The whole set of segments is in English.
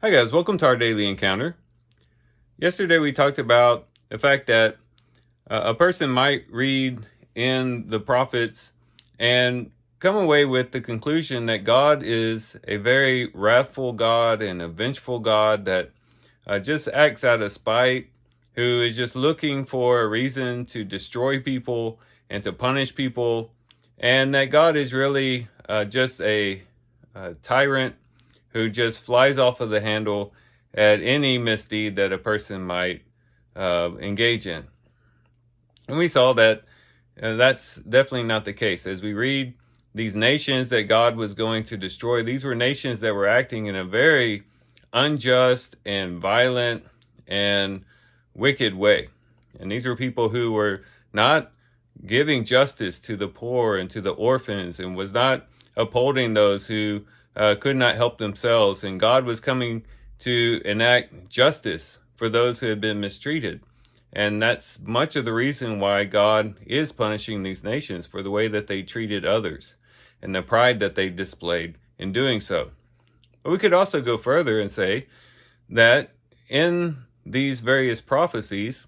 Hi guys, welcome to our daily encounter. Yesterday we talked about the fact that a person might read in the prophets and come away with the conclusion that God is a very wrathful God and a vengeful God that just acts out of spite, who is just looking for a reason to destroy people and to punish people, and that God is really just a tyrant who just flies off of the handle at any misdeed that a person might engage in. And we saw that that's definitely not the case. As we read these nations that God was going to destroy, these were nations that were acting in a very unjust and violent and wicked way. And these were people who were not giving justice to the poor and to the orphans, and was not upholding those who could not help themselves. And God was coming to enact justice for those who had been mistreated. And that's much of the reason why God is punishing these nations, for the way that they treated others and the pride that they displayed in doing so. But we could also go further and say that in these various prophecies,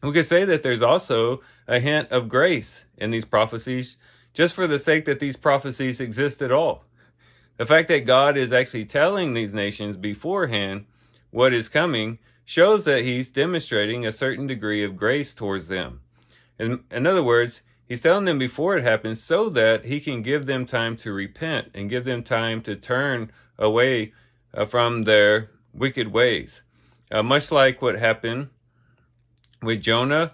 we could say that there's also a hint of grace in these prophecies, just for the sake that these prophecies exist at all. The fact that God is actually telling these nations beforehand what is coming shows that he's demonstrating a certain degree of grace towards them. In other words, he's telling them before it happens so that he can give them time to repent and give them time to turn away from their wicked ways. Much like what happened with Jonah,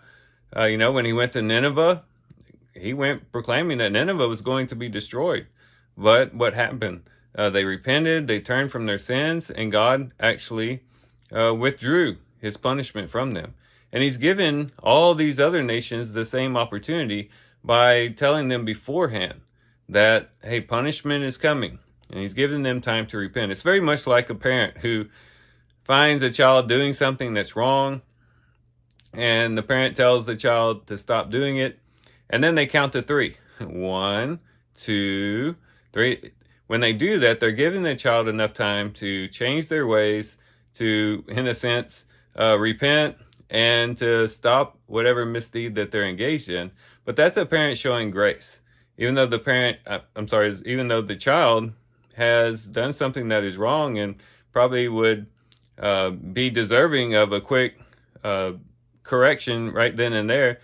when he went to Nineveh, he went proclaiming that Nineveh was going to be destroyed. But what happened? They repented, they turned from their sins, and God actually withdrew his punishment from them. And he's given all these other nations the same opportunity by telling them beforehand that, hey, punishment is coming. And he's given them time to repent. It's very much like a parent who finds a child doing something that's wrong, and the parent tells the child to stop doing it, and then they count to 3. 1, 2, 3. When they do that, they're giving the child enough time to change their ways, to, in a sense, repent, and to stop whatever misdeed that they're engaged in. But that's a parent showing grace. Even though even though the child has done something that is wrong and probably would be deserving of a quick correction right then and there,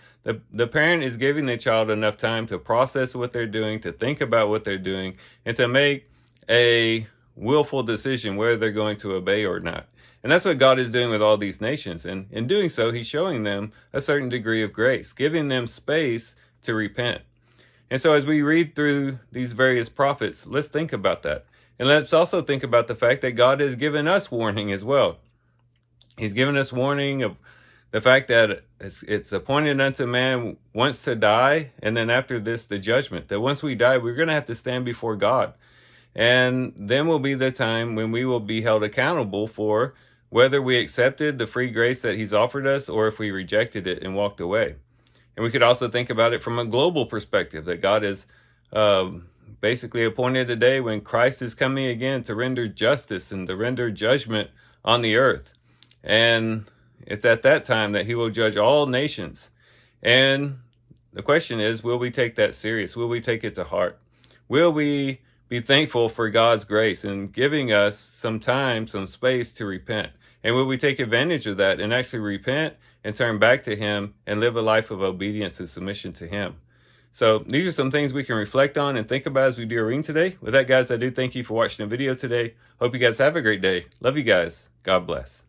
the parent is giving the child enough time to process what they're doing, to think about what they're doing, and to make a willful decision whether they're going to obey or not. And that's what God is doing with all these nations. And in doing so, he's showing them a certain degree of grace, giving them space to repent. And so as we read through these various prophets, let's think about that. And let's also think about the fact that God has given us warning as well. He's given us warning of the fact that it's appointed unto man once to die, and then after this, the judgment. That once we die, we're going to have to stand before God. And then will be the time when we will be held accountable for whether we accepted the free grace that he's offered us, or if we rejected it and walked away. And we could also think about it from a global perspective, that God is basically appointed a day when Christ is coming again to render justice and to render judgment on the earth. And it's at that time that he will judge all nations. And the question is, will we take that serious? Will we take it to heart? Will we be thankful for God's grace and giving us some time, some space to repent? And will we take advantage of that and actually repent and turn back to him and live a life of obedience and submission to him? So these are some things we can reflect on and think about as we do our reading today. With that, guys, I do thank you for watching the video today. Hope you guys have a great day. Love you guys. God bless.